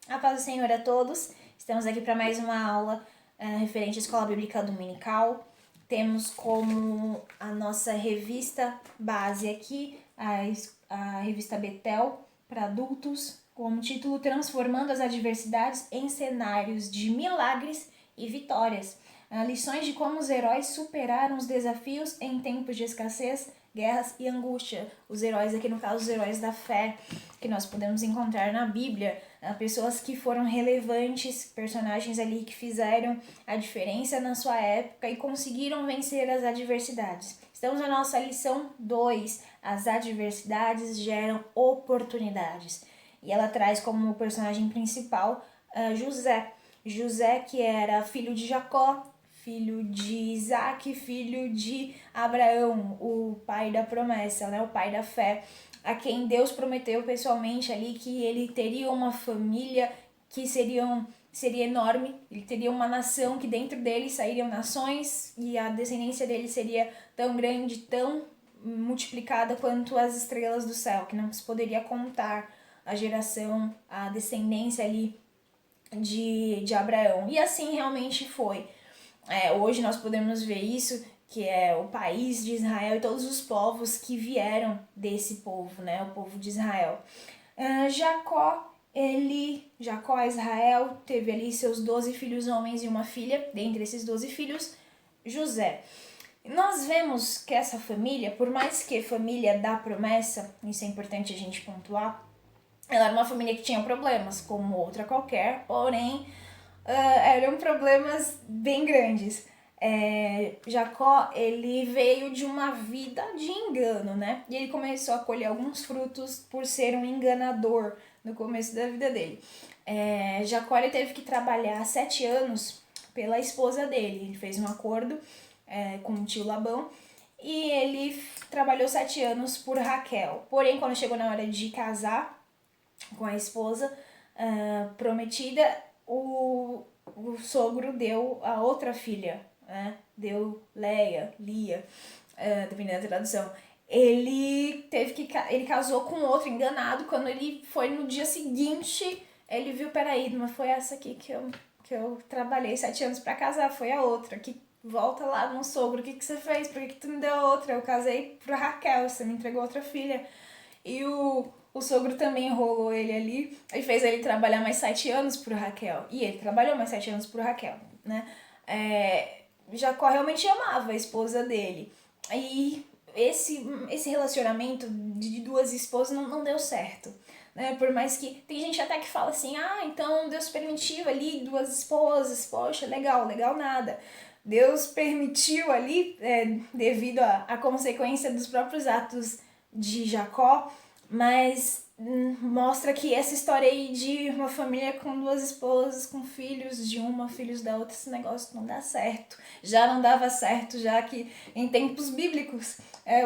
A paz do Senhor a todos. Estamos aqui para mais uma aula referente à Escola Bíblica Dominical. Temos como a nossa revista base aqui a revista Betel para adultos, como título Transformando as Adversidades em Cenários de Milagres e Vitórias. Lições de como os heróis superaram os desafios em tempos de escassez, guerras e angústia. Os heróis aqui, no caso, os heróis da fé, que nós podemos encontrar na Bíblia. Pessoas que foram relevantes, personagens ali que fizeram a diferença na sua época e conseguiram vencer as adversidades. Estamos na nossa lição 2. As adversidades geram oportunidades. E ela traz como personagem principal José. José, que era filho de Jacó, filho de Isaac, filho de Abraão, o pai da promessa, né? O pai da fé, a quem Deus prometeu pessoalmente ali que ele teria uma família que seria enorme, ele teria uma nação que dentro dele sairiam nações e a descendência dele seria tão grande, tão multiplicada quanto as estrelas do céu, que não se poderia contar a geração, a descendência ali de Abraão. E assim realmente foi. Hoje nós podemos ver isso, que é o país de Israel e todos os povos que vieram desse povo, né? O povo de Israel. Jacó, Israel, teve ali seus 12 filhos homens e uma filha. Dentre esses 12 filhos, José. Nós vemos que essa família, por mais que família da promessa, isso é importante a gente pontuar, ela era uma família que tinha problemas, como outra qualquer, porém eram problemas bem grandes. Jacó, ele veio de uma vida de engano, né? E ele começou a colher alguns frutos por ser um enganador no começo da vida dele. Jacó, ele teve que trabalhar 7 anos pela esposa dele. Ele fez um acordo com o tio Labão e ele trabalhou 7 anos por Raquel. Porém, quando chegou na hora de casar com a esposa prometida, o sogro deu a outra filha, né? Deu Lia, dependendo da tradução. Ele casou com outro enganado. Quando ele foi no dia seguinte, ele viu, peraí, não foi essa aqui que eu trabalhei 7 anos pra casar, foi a outra. Que volta lá no sogro, o que você fez? Por que tu me deu outra? Eu casei pra Raquel, você me entregou outra filha. E o sogro também enrolou ele ali e fez ele trabalhar mais 7 anos pro Raquel. E ele trabalhou mais 7 anos pro Raquel, né? Jacó realmente amava a esposa dele. E esse relacionamento de duas esposas não deu certo. Né? Por mais que tem gente até que fala assim, então Deus permitiu ali 2 esposas, poxa, legal nada. Deus permitiu ali devido à consequência dos próprios atos de Jacó, mas mostra que essa história aí de uma família com 2 esposas, com filhos de uma, filhos da outra, esse negócio não dá certo. Já não dava certo, já que em tempos bíblicos,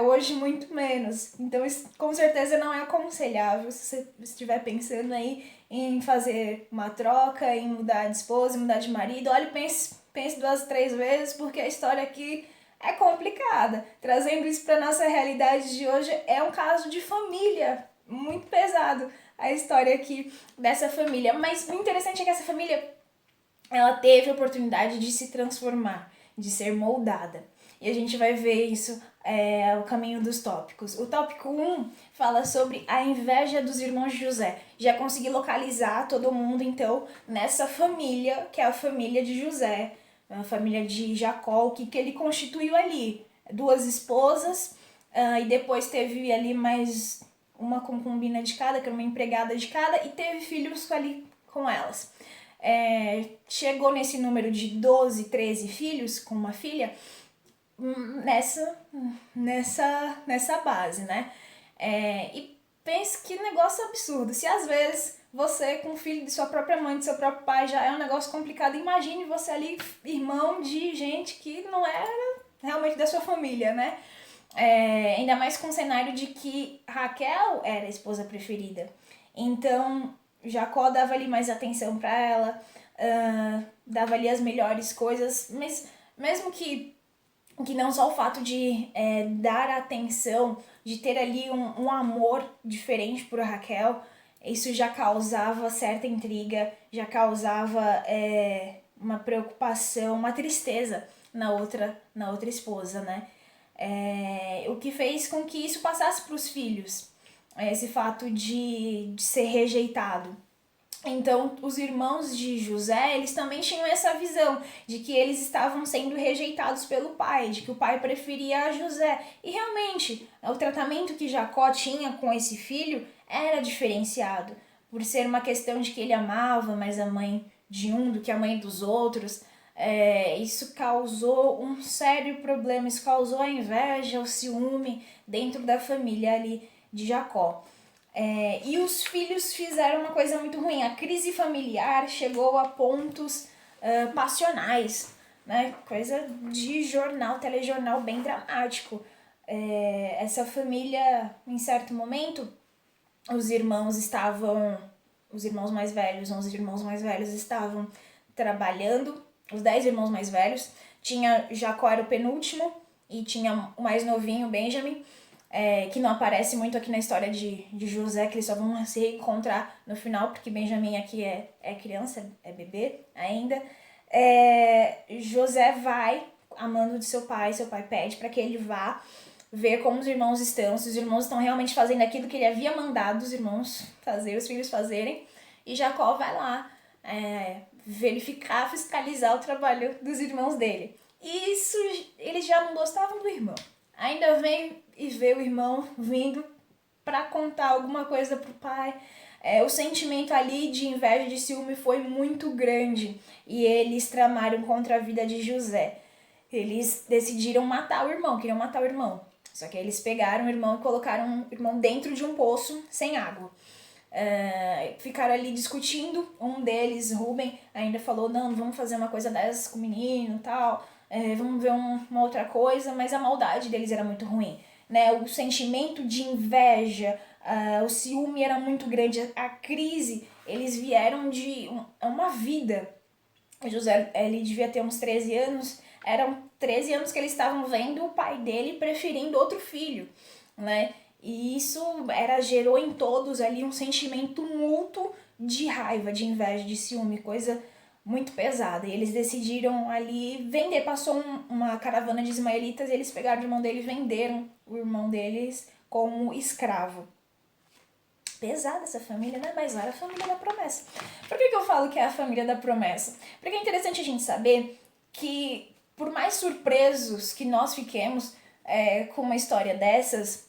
hoje muito menos. Então isso com certeza não é aconselhável se você estiver pensando aí em fazer uma troca, em mudar de esposa, em mudar de marido. Olha, pense 2, 3 vezes, porque a história aqui é complicada. Trazendo isso para nossa realidade de hoje, é um caso de família muito pesado a história aqui dessa família. Mas o interessante é que essa família, ela teve a oportunidade de se transformar, de ser moldada. E a gente vai ver isso ao caminho dos tópicos. O tópico 1 fala sobre a inveja dos irmãos de José. Já consegui localizar todo mundo, então, nessa família, que é a família de José, a família de Jacó, o que ele constituiu ali. 2 esposas, e depois teve ali mais uma concubina de cada, que era uma empregada de cada, e teve filhos ali com elas. Chegou nesse número de 12, 13 filhos com uma filha nessa base, né? E pense que negócio absurdo. Se às vezes você com o filho de sua própria mãe, de seu próprio pai, já é um negócio complicado, imagine você ali, irmão de gente que não era realmente da sua família, né? Ainda mais com o cenário de que Raquel era a esposa preferida. Então, Jacó dava ali mais atenção para ela, dava ali as melhores coisas, mas mesmo que não só o fato de dar atenção, de ter ali um amor diferente por Raquel, isso já causava certa intriga, já causava uma preocupação, uma tristeza na outra esposa, né? O que fez com que isso passasse para os filhos, esse fato de ser rejeitado. Então, os irmãos de José, eles também tinham essa visão de que eles estavam sendo rejeitados pelo pai, de que o pai preferia José. E realmente, o tratamento que Jacó tinha com esse filho era diferenciado, por ser uma questão de que ele amava mais a mãe de um do que a mãe dos outros. Isso causou um sério problema, isso causou a inveja, o ciúme dentro da família ali de Jacó. E os filhos fizeram uma coisa muito ruim. A crise familiar chegou a pontos passionais, né? Coisa de jornal, telejornal bem dramático. Essa família, em certo momento, os irmãos mais velhos, 11 irmãos mais velhos estavam trabalhando, os 10 irmãos mais velhos. Jacó era o penúltimo e tinha o mais novinho, Benjamin, que não aparece muito aqui na história de José, que eles só vão se reencontrar no final, porque Benjamin aqui é criança, é bebê ainda. José vai, amando de seu pai pede para que ele vá ver como os irmãos estão, se os irmãos estão realmente fazendo aquilo que ele havia mandado os irmãos fazer, os filhos fazerem, e Jacó vai lá verificar, fiscalizar o trabalho dos irmãos dele. E isso, eles já não gostavam do irmão. Ainda vem e vê o irmão vindo para contar alguma coisa pro pai. O sentimento ali de inveja e de ciúme foi muito grande e eles tramaram contra a vida de José. Eles decidiram matar o irmão, queriam matar o irmão. Só que eles pegaram o irmão e colocaram o irmão dentro de um poço sem água. Ficaram ali discutindo. Um deles, Rubem, ainda falou: não vamos fazer uma coisa dessas com o menino e tal. Vamos ver uma outra coisa. Mas a maldade deles era muito ruim, né? O sentimento de inveja, o ciúme era muito grande. A crise, eles vieram de uma vida. José, ele devia ter uns 13 anos. Eram 13 anos que eles estavam vendo o pai dele preferindo outro filho, né? E isso gerou em todos ali um sentimento mútuo de raiva, de inveja, de ciúme, coisa muito pesada. E eles decidiram ali vender. Passou uma caravana de ismaelitas e eles pegaram o irmão dele e venderam o irmão deles como escravo. Pesada essa família, né? Mas era a família da promessa. Por que eu falo que é a família da promessa? Porque é interessante a gente saber que, por mais surpresos que nós fiquemos com uma história dessas,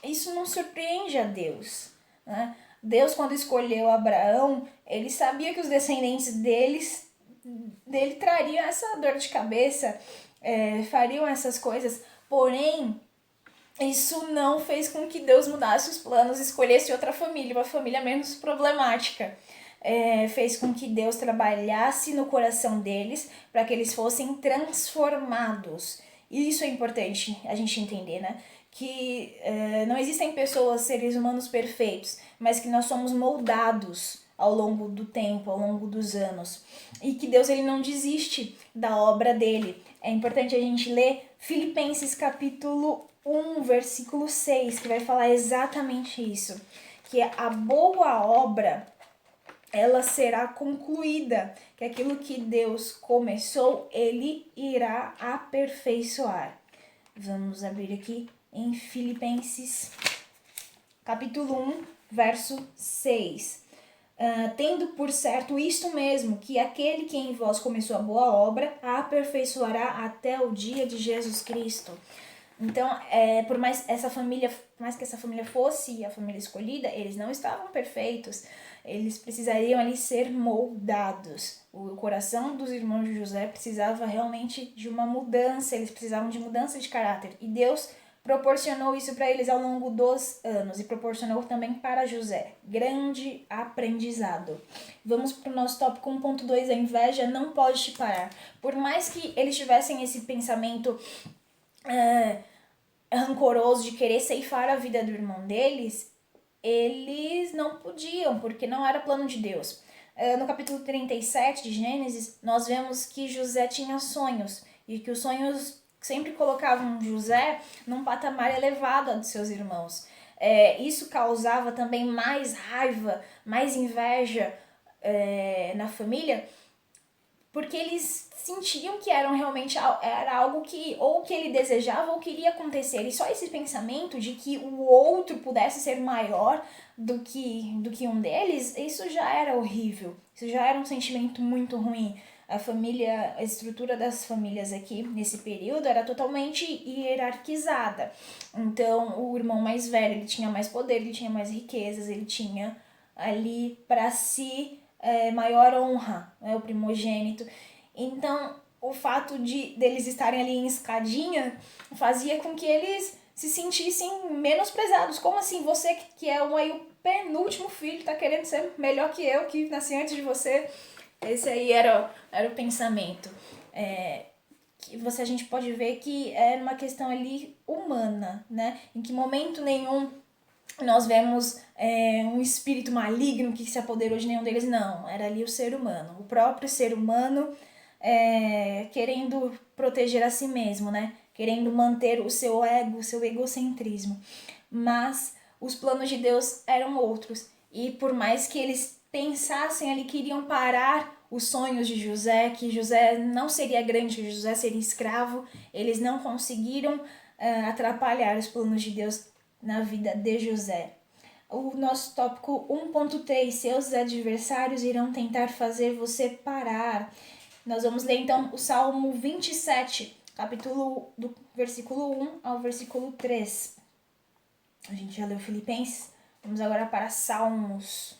isso não surpreende a Deus, né? Deus, quando escolheu Abraão, ele sabia que os descendentes dele trariam essa dor de cabeça, fariam essas coisas, porém, isso não fez com que Deus mudasse os planos, escolhesse outra família, uma família menos problemática. Fez com que Deus trabalhasse no coração deles para que eles fossem transformados. E isso é importante a gente entender, né? Que não existem pessoas, seres humanos perfeitos, mas que nós somos moldados ao longo do tempo, ao longo dos anos. E que Deus, ele não desiste da obra dele. É importante a gente ler Filipenses capítulo 1, versículo 6, que vai falar exatamente isso. Que a boa obra, ela será concluída, que aquilo que Deus começou, ele irá aperfeiçoar. Vamos abrir aqui em Filipenses, capítulo 1, verso 6. Tendo por certo isto mesmo, que aquele que em vós começou a boa obra, a aperfeiçoará até o dia de Jesus Cristo. Então, por mais que essa família fosse a família escolhida, eles não estavam perfeitos. Eles precisariam ali ser moldados. O coração dos irmãos de José precisava realmente de uma mudança. Eles precisavam de mudança de caráter. E Deus proporcionou isso para eles ao longo dos anos. E proporcionou também para José. Grande aprendizado. Vamos para o nosso tópico 1.2. A inveja não pode te parar. Por mais que eles tivessem esse pensamento rancoroso de querer ceifar a vida do irmão deles, eles não podiam, porque não era plano de Deus. No capítulo 37 de Gênesis, nós vemos que José tinha sonhos, e que os sonhos sempre colocavam José num patamar elevado dos seus irmãos. isso causava também mais raiva, mais inveja na família, porque eles sentiam que era algo que ou que ele desejava ou queria acontecer. E só esse pensamento de que o outro pudesse ser maior do que um deles, isso já era horrível. Isso já era um sentimento muito ruim. A estrutura das famílias aqui nesse período era totalmente hierarquizada. Então, o irmão mais velho, ele tinha mais poder, ele tinha mais riquezas, ele tinha ali para si maior honra, né, o primogênito. Então, o fato deles estarem ali em escadinha fazia com que eles se sentissem menosprezados. Como assim? Você que é o penúltimo filho, tá querendo ser melhor que eu, que nasci antes de você? Esse aí era o pensamento. A gente pode ver que era uma questão ali humana, né? Em que momento nenhum nós vemos um espírito maligno que se apoderou de nenhum deles. Não, era ali o ser humano. O próprio ser humano querendo proteger a si mesmo, né? Querendo manter o seu ego, o seu egocentrismo. Mas os planos de Deus eram outros. E por mais que eles pensassem ali, queriam parar os sonhos de José, que José não seria grande, que José seria escravo, eles não conseguiram atrapalhar os planos de Deus na vida de José. O nosso tópico 1.3, seus adversários irão tentar fazer você parar. Nós vamos ler então o Salmo 27, capítulo do versículo 1 ao versículo 3. A gente já leu Filipenses, vamos agora para Salmos.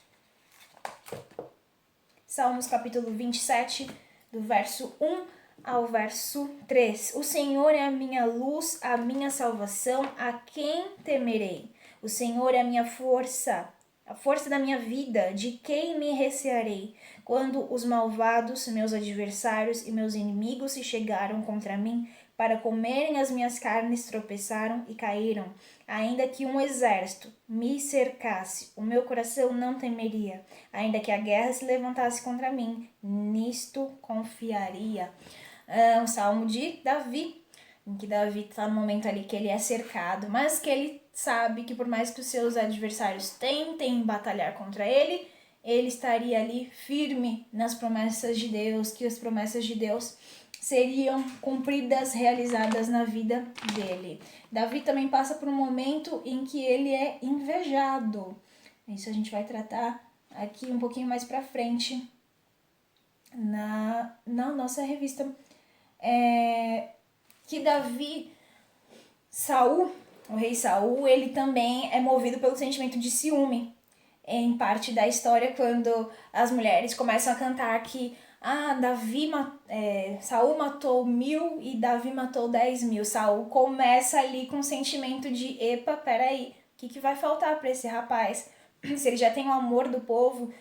Salmos capítulo 27, do verso 1 ao verso 3. O Senhor é a minha luz, a minha salvação, a quem temerei? O Senhor é a minha força, a força da minha vida, de quem me recearei? Quando os malvados, meus adversários e meus inimigos se chegaram contra mim para comerem as minhas carnes, tropeçaram e caíram. Ainda que um exército me cercasse, o meu coração não temeria. Ainda que a guerra se levantasse contra mim, nisto confiaria. Um salmo de Davi, em que Davi está no momento ali que ele é cercado, mas que ele sabe que por mais que os seus adversários tentem batalhar contra ele, ele estaria ali firme nas promessas de Deus, que as promessas de Deus seriam cumpridas, realizadas na vida dele. Davi também passa por um momento em que ele é invejado. Isso a gente vai tratar aqui um pouquinho mais pra frente na nossa revista. Que Davi, o rei Saul, ele também é movido pelo sentimento de ciúme. Em parte da história, quando as mulheres começam a cantar que Saul matou 1000 e Davi matou 10.000. Saul começa ali com um sentimento de, epa, peraí, o que vai faltar para esse rapaz? Se ele já tem o amor do povo,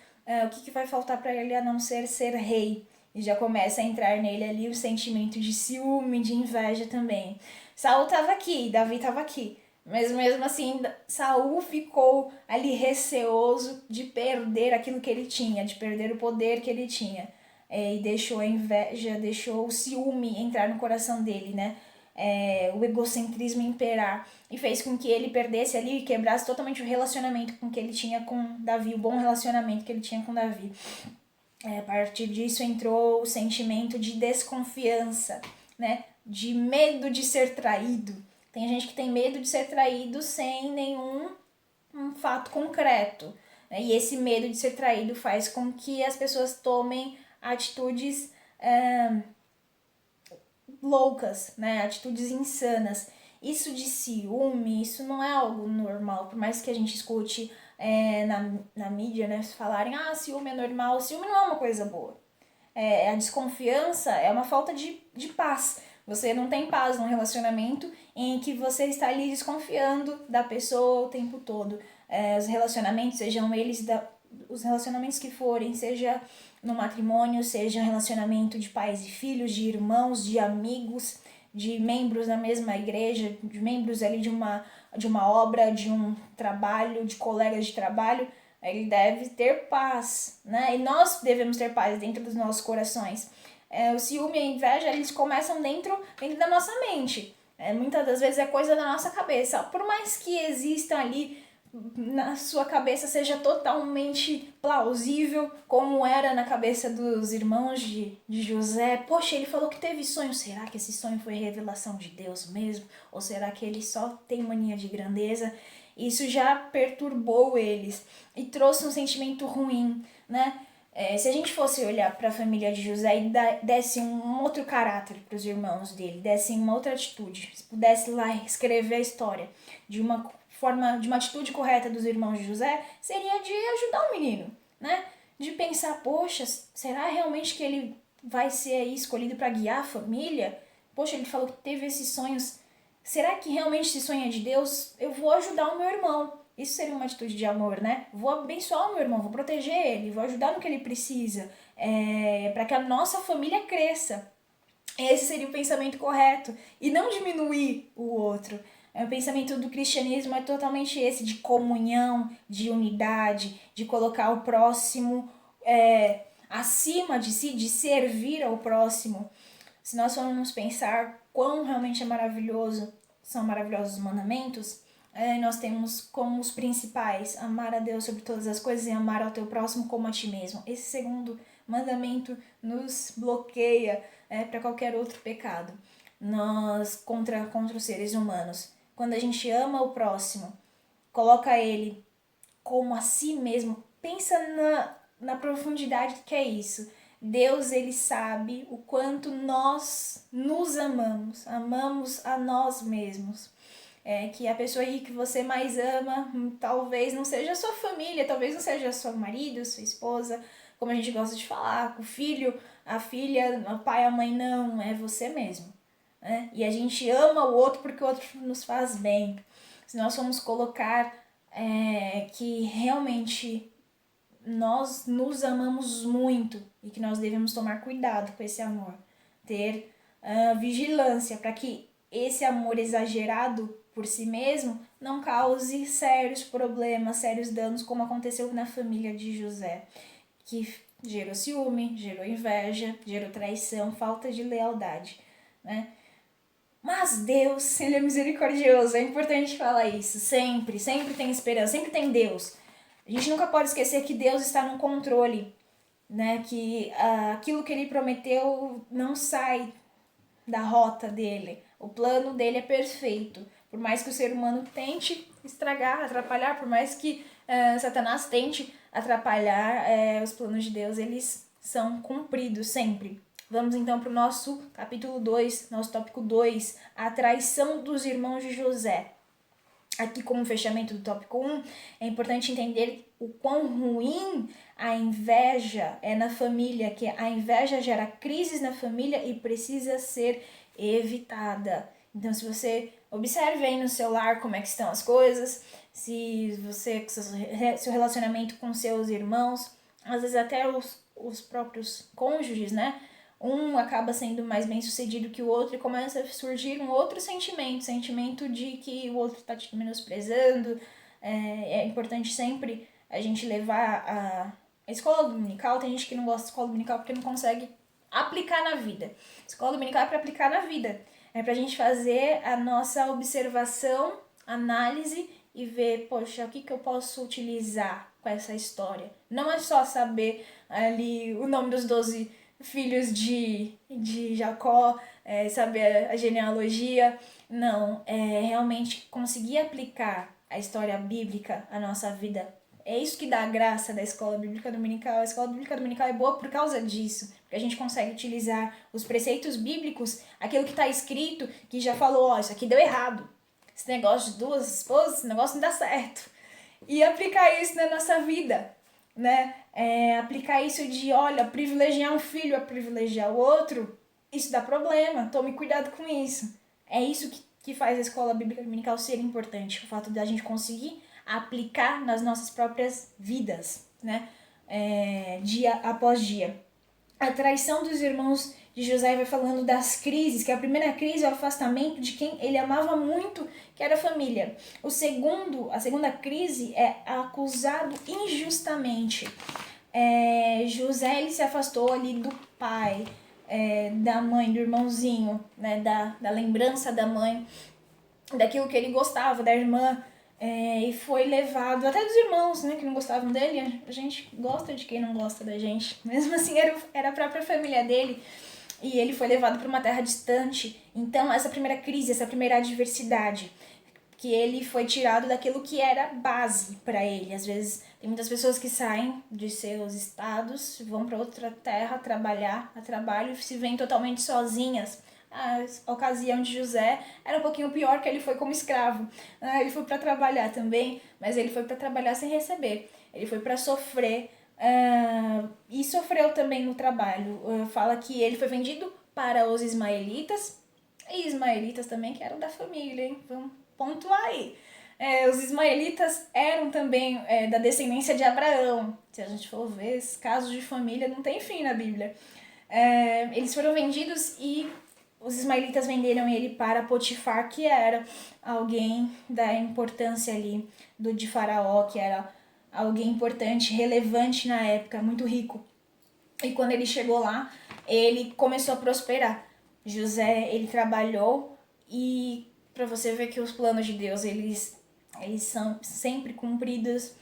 o que vai faltar para ele a não ser rei? E já começa a entrar nele ali o sentimento de ciúme, de inveja também. Saul estava aqui, Davi estava aqui. Mas mesmo assim, Saul ficou ali receoso de perder aquilo que ele tinha, de perder o poder que ele tinha. E deixou a inveja, deixou o ciúme entrar no coração dele, né? O egocentrismo imperar. E fez com que ele perdesse ali e quebrasse totalmente o relacionamento com que ele tinha com Davi, o bom relacionamento que ele tinha com Davi. A partir disso entrou o sentimento de desconfiança, né? De medo de ser traído. Tem gente que tem medo de ser traído sem nenhum fato concreto. Né? E esse medo de ser traído faz com que as pessoas tomem atitudes loucas, né? Atitudes insanas. Isso de ciúme, isso não é algo normal. Por mais que a gente escute na mídia, né, falarem, ciúme é normal. Ciúme não é uma coisa boa. A desconfiança é uma falta de paz. Você não tem paz num relacionamento em que você está ali desconfiando da pessoa o tempo todo. Os relacionamentos, sejam eles os relacionamentos que forem, seja no matrimônio, seja relacionamento de pais e filhos, de irmãos, de amigos, de membros da mesma igreja, de membros ali de uma obra, de um trabalho, de colegas de trabalho, ele deve ter paz, né? E nós devemos ter paz dentro dos nossos corações. O ciúme e a inveja, eles começam dentro da nossa mente. Muitas das vezes é coisa da nossa cabeça. Por mais que existam ali na sua cabeça seja totalmente plausível, como era na cabeça dos irmãos de José. Poxa, ele falou que teve sonho. Será que esse sonho foi revelação de Deus mesmo? Ou será que ele só tem mania de grandeza? Isso já perturbou eles e trouxe um sentimento ruim, né? Se a gente fosse olhar para a família de José e desse um outro caráter para os irmãos dele, desse uma outra atitude, se pudesse lá escrever a história de uma forma, de uma atitude correta dos irmãos de José, seria de ajudar o menino, né? De pensar, poxa, será realmente que ele vai ser aí escolhido para guiar a família? Poxa, ele falou que teve esses sonhos. Será que realmente esse sonho é de Deus? Eu vou ajudar o meu irmão. Isso seria uma atitude de amor, né? Vou abençoar o meu irmão, vou proteger ele, vou ajudar no que ele precisa, para que a nossa família cresça. Esse seria o pensamento correto. E não diminuir o outro. O pensamento do cristianismo é totalmente esse, de comunhão, de unidade, de colocar o próximo acima de si, de servir ao próximo. Se nós formos pensar quão realmente são maravilhosos os mandamentos, nós temos como os principais amar a Deus sobre todas as coisas e amar ao teu próximo como a ti mesmo. Esse segundo mandamento nos bloqueia para qualquer outro pecado. Nós contra os seres humanos. Quando a gente ama o próximo, coloca ele como a si mesmo, pensa na profundidade que é isso. Deus, ele sabe o quanto nós nos amamos a nós mesmos. Que a pessoa aí que você mais ama talvez não seja a sua família, talvez não seja seu marido, sua esposa, como a gente gosta de falar, o filho, a filha, o pai, a mãe, não, é você mesmo. Né? E a gente ama o outro porque o outro nos faz bem. Se nós formos colocar que realmente nós nos amamos muito e que nós devemos tomar cuidado com esse amor, ter vigilância para que esse amor exagerado por si mesmo não cause sérios problemas, sérios danos, como aconteceu na família de José, que gerou ciúme, gerou inveja, gerou traição, falta de lealdade, né? Mas Deus, ele é misericordioso, é importante falar isso, sempre tem esperança, sempre tem Deus. A gente nunca pode esquecer que Deus está no controle, né? Que aquilo que ele prometeu não sai da rota dele. O plano dele é perfeito. Por mais que o ser humano tente estragar, atrapalhar, por mais que Satanás tente atrapalhar, os planos de Deus, eles são cumpridos sempre. Vamos então para o nosso capítulo 2, nosso tópico 2, a traição dos irmãos de José. Aqui, como fechamento do tópico 1, é importante entender o quão ruim a inveja é na família, que a inveja gera crises na família e precisa ser evitada. Então, se você observe aí no seu lar como é que estão as coisas, se você, seu relacionamento com seus irmãos, às vezes até os próprios cônjuges, né? Um acaba sendo mais bem sucedido que o outro e começa a surgir um outro sentimento de que o outro está te menosprezando. É importante sempre a gente levar a escola dominical. Tem gente que não gosta de escola dominical porque não consegue aplicar na vida. Escola dominical é para aplicar na vida. É para a gente fazer a nossa observação, análise e ver, poxa, o que eu posso utilizar com essa história. Não é só saber ali o nome dos 12 filhos de Jacó, saber a genealogia. Não, é realmente conseguir aplicar a história bíblica à nossa vida. É isso que dá a graça da escola bíblica dominical. A escola bíblica dominical é boa por causa disso, porque a gente consegue utilizar os preceitos bíblicos, aquilo que está escrito, que já falou, isso aqui deu errado. Esse negócio de 2 esposas, esse negócio não dá certo. E aplicar isso na nossa vida, né? Aplicar isso de, olha, privilegiar um filho a privilegiar o outro, isso dá problema, tome cuidado com isso. É isso que faz a escola bíblica dominical ser importante, o fato de a gente conseguir aplicar nas nossas próprias vidas, né? Dia após dia. A traição dos irmãos de José vai falando das crises, que a primeira crise é o afastamento de quem ele amava muito, que era a família. A segunda crise é acusado injustamente. José, ele se afastou ali do pai, da mãe, do irmãozinho, né, da lembrança da mãe, daquilo que ele gostava, da irmã. e foi levado, até dos irmãos, né, que não gostavam dele. A gente gosta de quem não gosta da gente. Mesmo assim, era a própria família dele. E ele foi levado para uma terra distante. Então, essa primeira crise, essa primeira adversidade, que ele foi tirado daquilo que era base para ele. Às vezes, tem muitas pessoas que saem de seus estados, vão para outra terra trabalhar, a trabalho, e se veem totalmente sozinhas. A ocasião de José era um pouquinho pior, que ele foi como escravo. Ele foi para trabalhar também, mas ele foi para trabalhar sem receber. Ele foi para sofrer, e sofreu também no trabalho. Fala que ele foi vendido para os ismaelitas, e ismaelitas também que eram da família, hein? Vamos pontuar aí. Os ismaelitas eram também da descendência de Abraão. Se a gente for ver, casos de família não tem fim na Bíblia. Eles foram vendidos e os ismaelitas venderam ele para Potifar, que era alguém da importância ali de Faraó, que era alguém importante, relevante na época, muito rico. E quando ele chegou lá, ele começou a prosperar. José, ele trabalhou, e para você ver que os planos de Deus, eles são sempre cumpridos.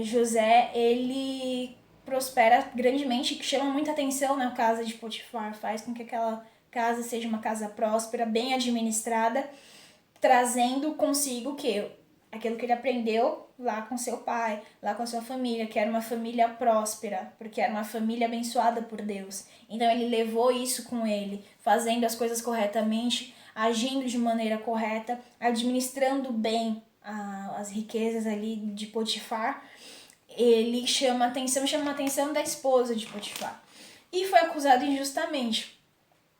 José, ele prospera grandemente, que chama muita atenção na casa de Potifar, faz com que aquela casa seja uma casa próspera, bem administrada, trazendo consigo o quê? Aquilo que ele aprendeu lá com seu pai, lá com a sua família, que era uma família próspera, porque era uma família abençoada por Deus. Então ele levou isso com ele, fazendo as coisas corretamente, agindo de maneira correta, administrando bem as riquezas ali de Potifar. Ele chama a atenção da esposa de Potifar. E foi acusado injustamente.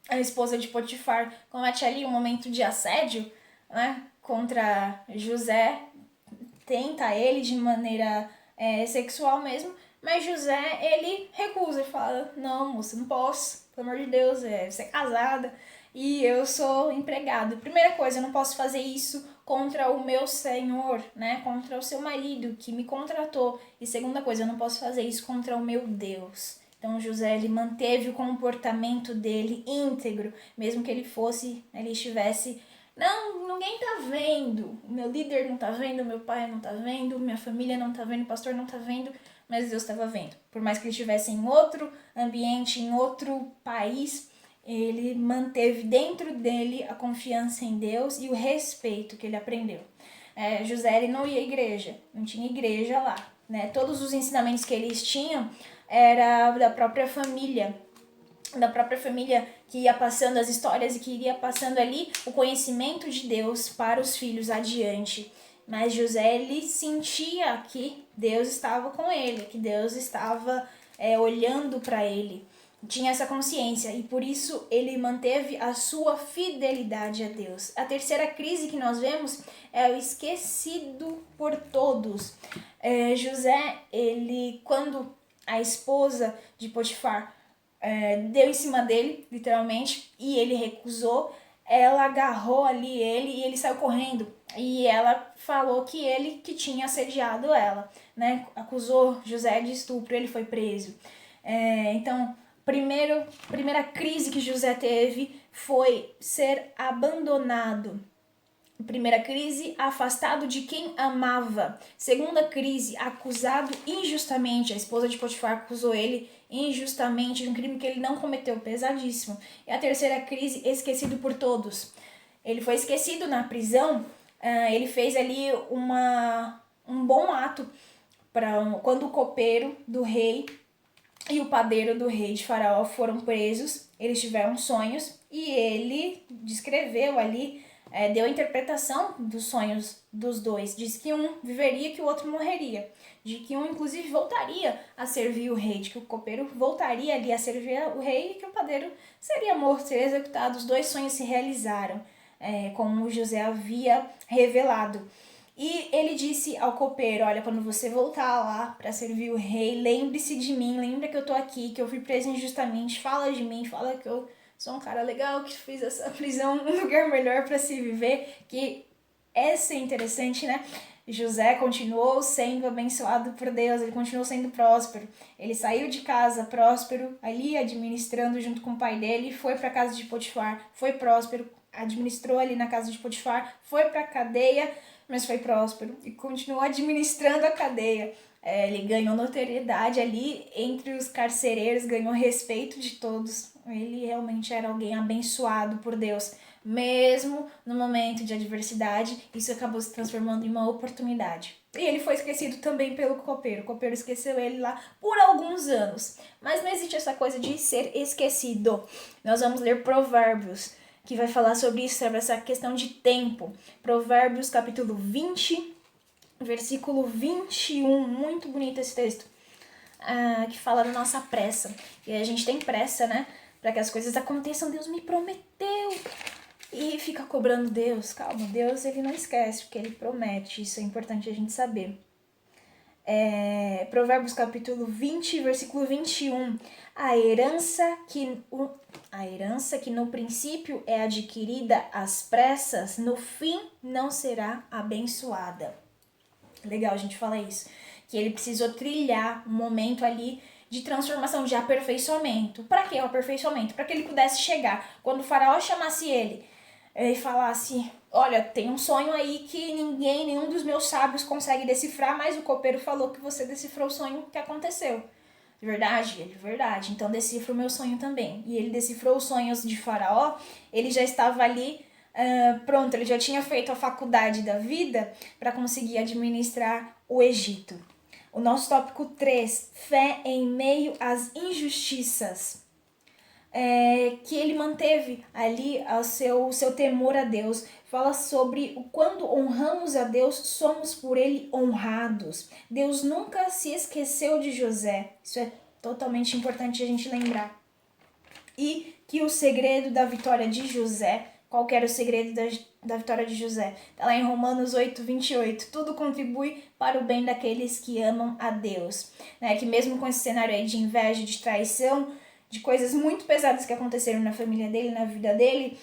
A esposa de Potifar comete ali um momento de assédio, né, contra José, tenta ele de maneira sexual mesmo, mas José, ele recusa, ele fala, não, moça, não posso, pelo amor de Deus, você é casada e eu sou empregado. Primeira coisa, eu não posso fazer isso contra o meu senhor, né, contra o seu marido que me contratou. E segunda coisa, eu não posso fazer isso contra o meu Deus. Então José, ele manteve o comportamento dele íntegro, mesmo que ele estivesse, não, ninguém tá vendo, meu líder não tá vendo, meu pai não tá vendo, minha família não tá vendo, o pastor não tá vendo, mas Deus estava vendo. Por mais que ele estivesse em outro ambiente, em outro país, ele manteve dentro dele a confiança em Deus e o respeito que ele aprendeu. José, ele não ia à igreja, não tinha igreja lá, né? Todos os ensinamentos que eles tinham era da própria família que ia passando as histórias e que iria passando ali o conhecimento de Deus para os filhos adiante. Mas José, ele sentia que Deus estava com ele, que Deus estava olhando para ele. Tinha essa consciência e por isso ele manteve a sua fidelidade a Deus. A terceira crise que nós vemos é o esquecido por todos. José, ele, quando a esposa de Potifar deu em cima dele, literalmente, e ele recusou, ela agarrou ali ele e ele saiu correndo. E ela falou que ele que tinha assediado ela, né? Acusou José de estupro, ele foi preso. Então, primeira crise que José teve foi ser abandonado. Primeira crise, afastado de quem amava. Segunda crise, acusado injustamente. A esposa de Potifar acusou ele injustamente de um crime que ele não cometeu, pesadíssimo. E a terceira crise, esquecido por todos. Ele foi esquecido na prisão. Ele fez ali um bom ato quando o copeiro do rei e o padeiro do rei de Faraó foram presos. Eles tiveram sonhos e ele descreveu ali, deu a interpretação dos sonhos dos dois. Diz que um viveria e que o outro morreria. De que um, inclusive, voltaria a servir o rei. De que o copeiro voltaria ali a servir o rei e que o padeiro seria morto, seria executado. Os dois sonhos se realizaram, como José havia revelado. E ele disse ao copeiro, olha, quando você voltar lá para servir o rei, lembre-se de mim, lembra que eu tô aqui, que eu fui preso injustamente, fala de mim, fala que eu sou um cara legal, que fiz essa prisão um lugar melhor para se viver, que essa é interessante, né? José continuou sendo abençoado por Deus, ele continuou sendo próspero. Ele saiu de casa próspero, ali administrando junto com o pai dele, foi para a casa de Potifar, foi próspero, administrou ali na casa de Potifar, foi para a cadeia, mas foi próspero e continuou administrando a cadeia. Ele ganhou notoriedade ali entre os carcereiros, ganhou respeito de todos. Ele realmente era alguém abençoado por Deus. Mesmo no momento de adversidade, isso acabou se transformando em uma oportunidade. E ele foi esquecido também pelo copeiro. O copeiro esqueceu ele lá por alguns anos. Mas não existe essa coisa de ser esquecido. Nós vamos ler Provérbios, que vai falar sobre isso, sobre essa questão de tempo. Provérbios capítulo 20, versículo 21. Muito bonito esse texto. Que fala da nossa pressa. E a gente tem pressa, né? Para que as coisas aconteçam. Deus me prometeu. E fica cobrando Deus. Calma, Deus ele não esquece o que ele promete. Isso é importante a gente saber. Provérbios capítulo 20, versículo 21. A herança que no princípio é adquirida às pressas, no fim não será abençoada. Legal a gente falar isso. Que ele precisou trilhar um momento ali de transformação, de aperfeiçoamento. Para que o aperfeiçoamento? Para que ele pudesse chegar. Quando o faraó chamasse ele e falasse: olha, tem um sonho aí que nenhum dos meus sábios consegue decifrar, mas o copeiro falou que você decifrou o sonho que aconteceu. Verdade? Ele, verdade. Então decifra o meu sonho também. E ele decifrou os sonhos de faraó, ele já estava ali pronto, ele já tinha feito a faculdade da vida para conseguir administrar o Egito. O nosso tópico 3, fé em meio às injustiças. Que ele manteve ali o seu temor a Deus. Fala sobre o quando honramos a Deus, somos por ele honrados. Deus nunca se esqueceu de José. Isso é totalmente importante a gente lembrar. E que o segredo da vitória de José, qual que era o segredo da vitória de José? Está lá em Romanos 8, 28. Tudo contribui para o bem daqueles que amam a Deus. Que mesmo com esse cenário aí de inveja, de traição, de coisas muito pesadas que aconteceram na família dele, na vida dele,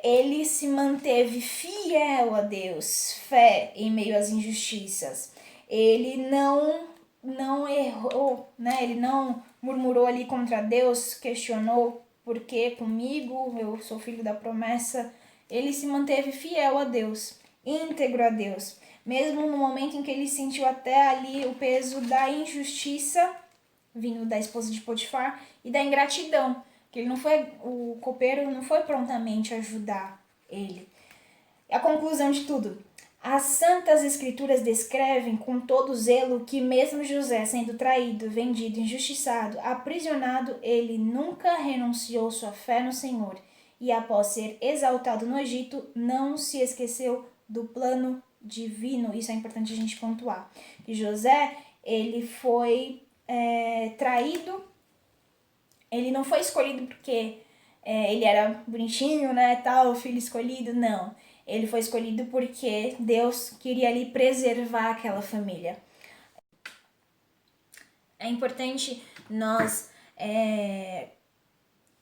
ele se manteve fiel a Deus, fé em meio às injustiças. Ele não errou, né? Ele não murmurou ali contra Deus, questionou por que comigo, eu sou filho da promessa. Ele se manteve fiel a Deus, íntegro a Deus, mesmo no momento em que ele sentiu até ali o peso da injustiça vindo da esposa de Potifar e da ingratidão, que o copeiro não foi prontamente ajudar ele. E a conclusão de tudo: as santas escrituras descrevem com todo zelo que mesmo José sendo traído, vendido, injustiçado, aprisionado, ele nunca renunciou sua fé no Senhor e após ser exaltado no Egito, não se esqueceu do plano divino. Isso é importante a gente pontuar. Que José, ele foi traído, ele não foi escolhido porque ele era bonitinho, né, tal, filho escolhido, não. Ele foi escolhido porque Deus queria ali preservar aquela família. É importante nós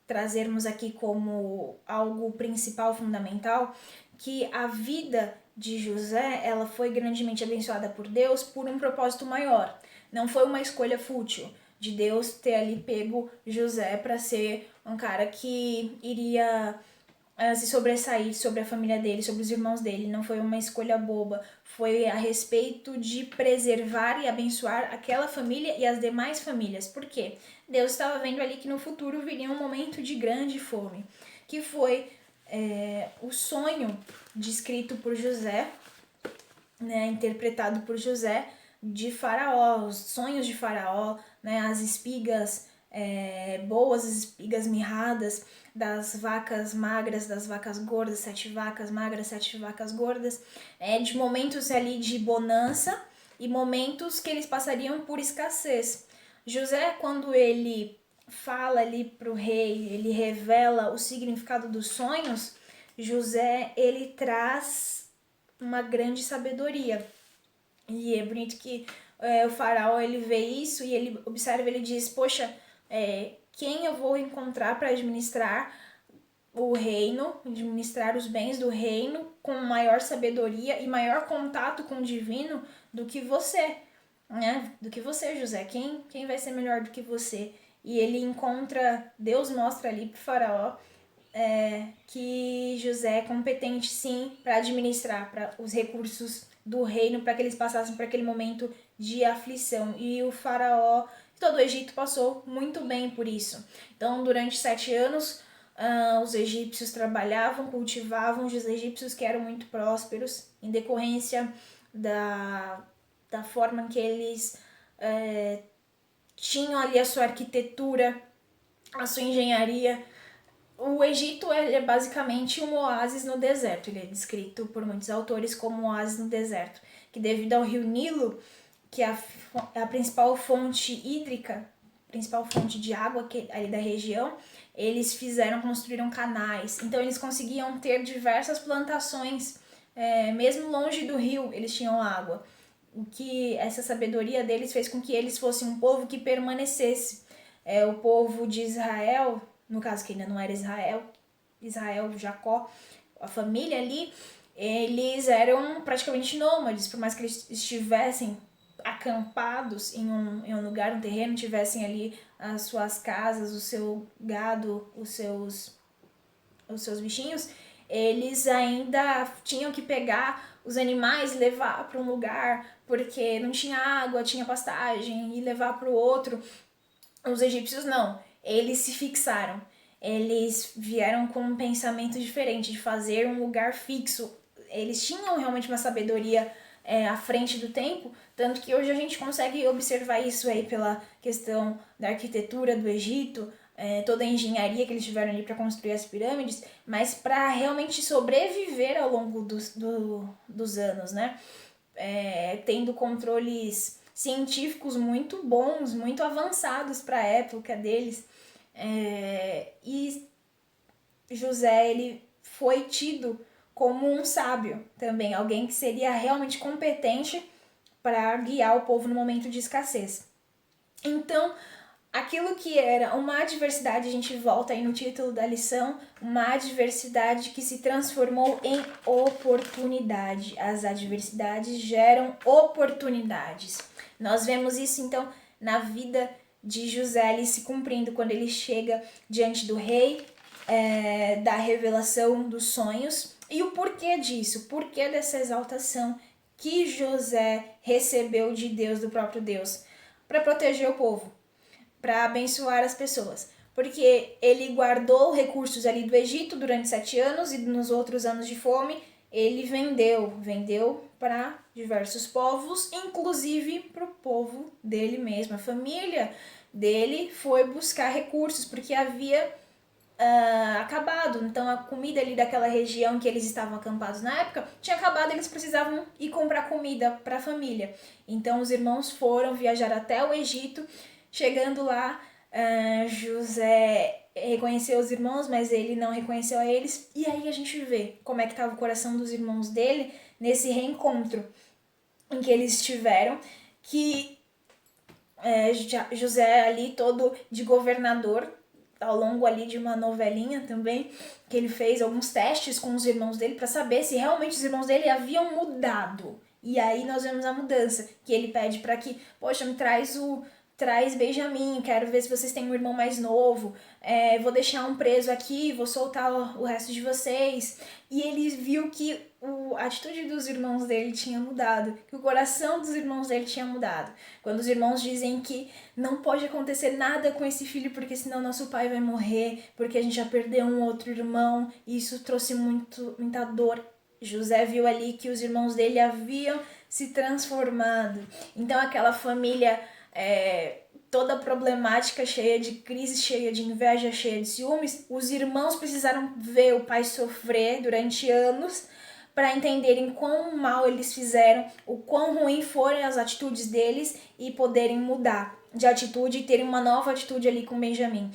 trazermos aqui como algo principal, fundamental, que a vida de José, ela foi grandemente abençoada por Deus por um propósito maior. Não foi uma escolha fútil de Deus ter ali pego José para ser um cara que iria se sobressair sobre a família dele, sobre os irmãos dele. Não foi uma escolha boba, foi a respeito de preservar e abençoar aquela família e as demais famílias. Por quê? Deus estava vendo ali que no futuro viria um momento de grande fome, que foi o sonho descrito por José, né, interpretado por José, de Faraó, os sonhos de Faraó, né, as espigas boas, as espigas mirradas, das vacas magras, das vacas gordas, 7 vacas magras, 7 vacas gordas, de momentos ali de bonança e momentos que eles passariam por escassez. José, quando ele fala ali para o rei, ele revela o significado dos sonhos, José, ele traz uma grande sabedoria. E é bonito que o faraó, ele vê isso e ele observa, ele diz, poxa, quem eu vou encontrar para administrar o reino, administrar os bens do reino com maior sabedoria e maior contato com o divino do que você, né? Do que você, José. Quem vai ser melhor do que você? E ele encontra, Deus mostra ali pro faraó que José é competente sim para administrar os recursos do reino, para que eles passassem por aquele momento de aflição. E o faraó, todo o Egito passou muito bem por isso. Então, durante 7 anos, os egípcios trabalhavam, cultivavam, os egípcios que eram muito prósperos, em decorrência da forma que eles tinham ali a sua arquitetura, a sua engenharia. O Egito é basicamente um oásis no deserto. Ele é descrito por muitos autores como um oásis no deserto, que devido ao rio Nilo, que é a principal fonte hídrica, principal fonte de água ali da região, eles construíram canais. Então eles conseguiam ter diversas plantações, mesmo longe do rio, eles tinham água. O que essa sabedoria deles fez com que eles fossem um povo que permanecesse. O povo de Israel, no caso que ainda não era Israel, Jacó, a família ali, eles eram praticamente nômades, por mais que eles estivessem acampados em um lugar, um terreno, tivessem ali as suas casas, o seu gado, os seus bichinhos, eles ainda tinham que pegar os animais e levar para um lugar, porque não tinha água, tinha pastagem, e levar para o outro. Os egípcios não, eles se fixaram, eles vieram com um pensamento diferente, de fazer um lugar fixo. Eles tinham realmente uma sabedoria à frente do tempo, tanto que hoje a gente consegue observar isso aí pela questão da arquitetura do Egito, toda a engenharia que eles tiveram ali para construir as pirâmides, mas para realmente sobreviver ao longo dos anos, né? Tendo controles científicos muito bons, muito avançados para a época deles. E José, ele foi tido como um sábio também, alguém que seria realmente competente para guiar o povo no momento de escassez. Então, aquilo que era uma adversidade, a gente volta aí no título da lição, uma adversidade que se transformou em oportunidade. As adversidades geram oportunidades. Nós vemos isso então na vida de José ali se cumprindo quando ele chega diante do rei, da revelação dos sonhos. E o porquê disso, o porquê dessa exaltação que José recebeu de Deus, do próprio Deus, para proteger o povo, para abençoar as pessoas. Porque ele guardou recursos ali do Egito durante 7 anos e nos outros anos de fome ele vendeu para diversos povos, inclusive para o povo dele mesmo. A família dele foi buscar recursos porque havia acabado. Então a comida ali daquela região que eles estavam acampados na época tinha acabado, eles precisavam ir comprar comida para a família. Então os irmãos foram viajar até o Egito. Chegando lá, José reconheceu os irmãos, mas ele não reconheceu a eles. E aí a gente vê como é que estava o coração dos irmãos dele nesse reencontro em que eles tiveram, que José ali todo de governador, ao longo ali de uma novelinha também, que ele fez alguns testes com os irmãos dele para saber se realmente os irmãos dele haviam mudado. E aí nós vemos a mudança, que ele pede para que, poxa, me traz Benjamin, quero ver se vocês têm um irmão mais novo, vou deixar um preso aqui, vou soltar o resto de vocês. E ele viu que a atitude dos irmãos dele tinha mudado, que o coração dos irmãos dele tinha mudado. Quando os irmãos dizem que não pode acontecer nada com esse filho, porque senão nosso pai vai morrer, porque a gente já perdeu um outro irmão, e isso trouxe muita dor. José viu ali que os irmãos dele haviam se transformado. Então aquela família toda problemática, cheia de crise, cheia de inveja, cheia de ciúmes, os irmãos precisaram ver o pai sofrer durante anos para entenderem quão mal eles fizeram, o quão ruim foram as atitudes deles e poderem mudar de atitude e terem uma nova atitude ali com Benjamim.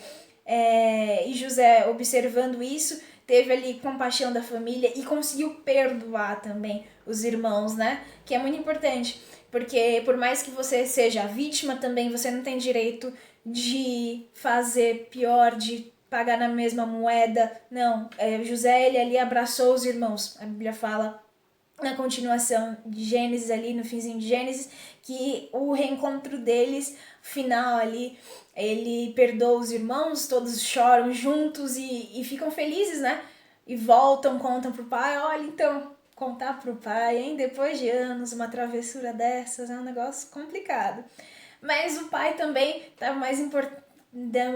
E José, observando isso, teve ali compaixão da família e conseguiu perdoar também os irmãos, né? Que é muito importante, porque por mais que você seja vítima também, você não tem direito de fazer pior, de pagar na mesma moeda. Não, José, ele ali abraçou os irmãos. A Bíblia fala na continuação de Gênesis ali, no finzinho de Gênesis, que o reencontro deles, final ali, ele perdoa os irmãos, todos choram juntos e ficam felizes, né? E voltam, contam pro pai, olha, então, contar pro pai, hein? Depois de anos, uma travessura dessas é um negócio complicado. Mas o pai também tava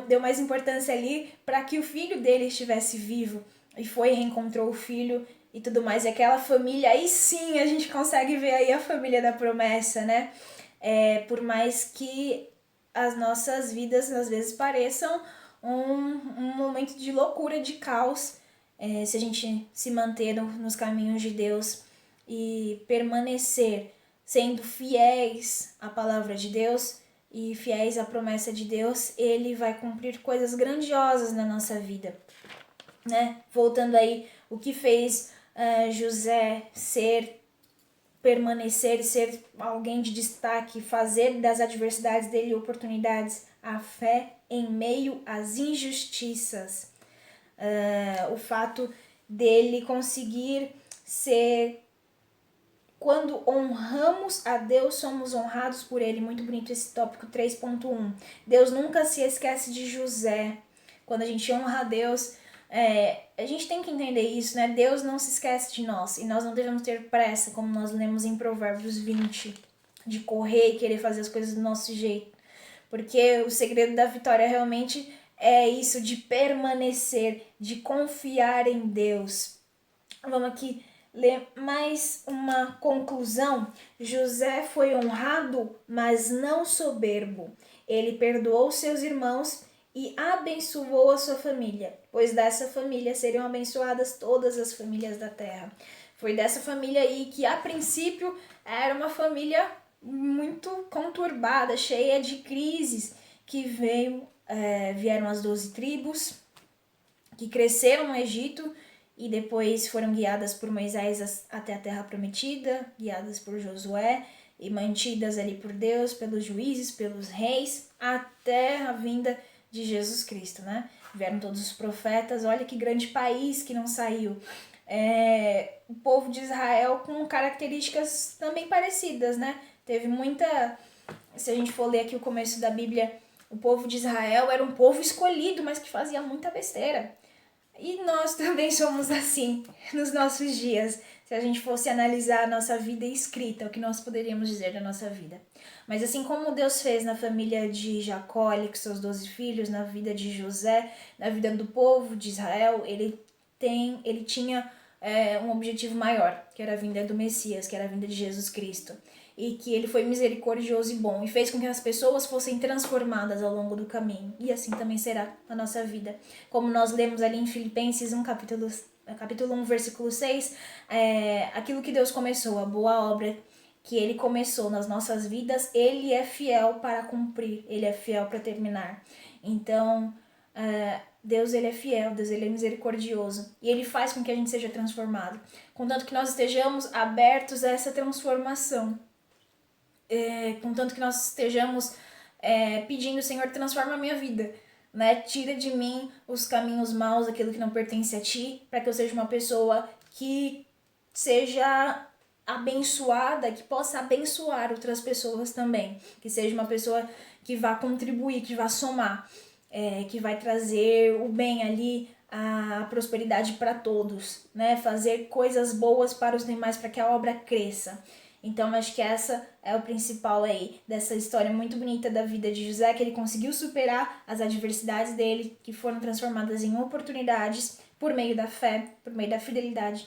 deu mais importância ali para que o filho dele estivesse vivo. E foi, reencontrou o filho e tudo mais. E aquela família, aí sim a gente consegue ver aí a família da promessa, né? Por mais que as nossas vidas às vezes pareçam um momento de loucura, de caos, se a gente se manter nos caminhos de Deus e permanecer sendo fiéis à palavra de Deus e fiéis à promessa de Deus, ele vai cumprir coisas grandiosas na nossa vida, né? Voltando aí, o que fez José permanecer e ser alguém de destaque, fazer das adversidades dele oportunidades, a fé em meio às injustiças. O fato dele conseguir ser... Quando honramos a Deus, somos honrados por Ele. Muito bonito esse tópico 3.1. Deus nunca se esquece de José. Quando a gente honra a Deus, a gente tem que entender isso, né? Deus não se esquece de nós. E nós não devemos ter pressa, como nós lemos em Provérbios 20, de correr e querer fazer as coisas do nosso jeito. Porque o segredo da vitória realmente é isso, de permanecer, de confiar em Deus. Vamos aqui ler mais uma conclusão. José foi honrado, mas não soberbo. Ele perdoou seus irmãos e abençoou a sua família, pois dessa família seriam abençoadas todas as famílias da terra. Foi dessa família aí que, a princípio, era uma família muito conturbada, cheia de crises, que vieram as 12 tribos, que cresceram no Egito, e depois foram guiadas por Moisés até a terra prometida, guiadas por Josué e mantidas ali por Deus, pelos juízes, pelos reis, até a vinda de Jesus Cristo, né? Vieram todos os profetas, olha que grande país que não saiu. O povo de Israel com características também parecidas, né? Teve muita... Se a gente for ler aqui o começo da Bíblia, o povo de Israel era um povo escolhido, mas que fazia muita besteira. E nós também somos assim nos nossos dias, se a gente fosse analisar a nossa vida escrita, o que nós poderíamos dizer da nossa vida. Mas assim como Deus fez na família de Jacó, ali com seus 12 filhos, na vida de José, na vida do povo de Israel, ele tinha um objetivo maior, que era a vinda do Messias, que era a vinda de Jesus Cristo. E que ele foi misericordioso e bom, e fez com que as pessoas fossem transformadas ao longo do caminho. E assim também será a nossa vida. Como nós lemos ali em Filipenses 1, capítulo 1, versículo 6, aquilo que Deus começou, a boa obra que Ele começou nas nossas vidas, Ele é fiel para cumprir, Ele é fiel para terminar. Então, Deus, Ele é fiel, Deus, Ele é misericordioso, e Ele faz com que a gente seja transformado, contanto que nós estejamos abertos a essa transformação. Contanto que nós estejamos pedindo, Senhor, transforma a minha vida, né? Tira de mim os caminhos maus, aquilo que não pertence a Ti, para que eu seja uma pessoa que seja abençoada, que possa abençoar outras pessoas também, que seja uma pessoa que vá contribuir, que vá somar, que vai trazer o bem ali, a prosperidade para todos, né? Fazer coisas boas para os demais, para que a obra cresça. Então, acho que essa é o principal aí dessa história muito bonita da vida de José, que ele conseguiu superar as adversidades dele, que foram transformadas em oportunidades por meio da fé, por meio da fidelidade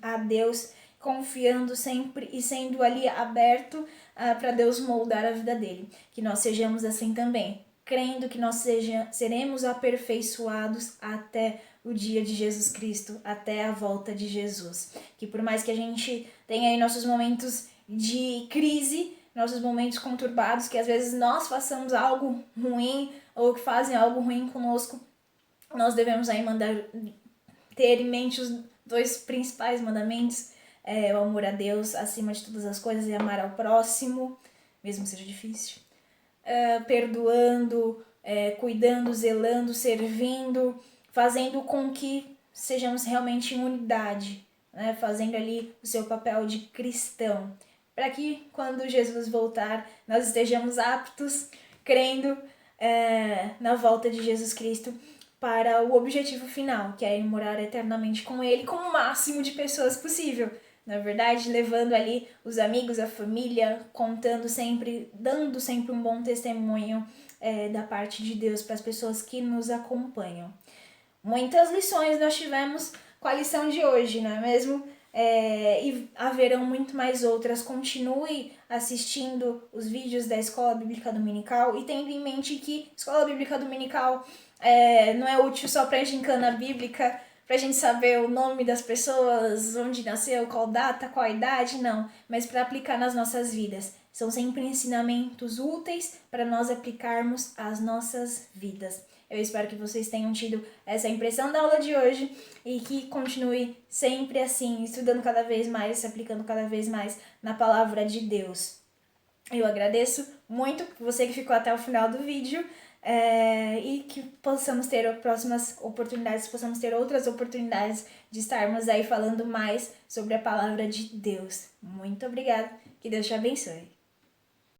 a Deus, confiando sempre e sendo ali aberto para Deus moldar a vida dele. Que nós sejamos assim também, crendo que nós seremos aperfeiçoados até o dia de Jesus Cristo, até a volta de Jesus. Que por mais que a gente tenha aí nossos momentos de crise, nossos momentos conturbados, que às vezes nós façamos algo ruim ou que fazem algo ruim conosco, nós devemos aí ter em mente os 2 principais mandamentos, o amor a Deus acima de todas as coisas e amar ao próximo, mesmo que seja difícil, perdoando, cuidando, zelando, servindo, fazendo com que sejamos realmente em unidade, né, fazendo ali o seu papel de cristão, para que quando Jesus voltar, nós estejamos aptos, crendo na volta de Jesus Cristo para o objetivo final, que é ir morar eternamente com Ele, com o máximo de pessoas possível. Na verdade, levando ali os amigos, a família, contando sempre, dando sempre um bom testemunho da parte de Deus para as pessoas que nos acompanham. Muitas lições nós tivemos com a lição de hoje, não é mesmo? E haverão muito mais outras. Continue assistindo os vídeos da Escola Bíblica Dominical e tendo em mente que Escola Bíblica Dominical não é útil só para gincana bíblica, para a gente saber o nome das pessoas, onde nasceu, qual data, qual idade, não, mas para aplicar nas nossas vidas. São sempre ensinamentos úteis para nós aplicarmos às nossas vidas. Eu espero que vocês tenham tido essa impressão da aula de hoje e que continue sempre assim, estudando cada vez mais, se aplicando cada vez mais na palavra de Deus. Eu agradeço muito você que ficou até o final do vídeo e que possamos ter próximas oportunidades, possamos ter outras oportunidades de estarmos aí falando mais sobre a palavra de Deus. Muito obrigada, que Deus te abençoe.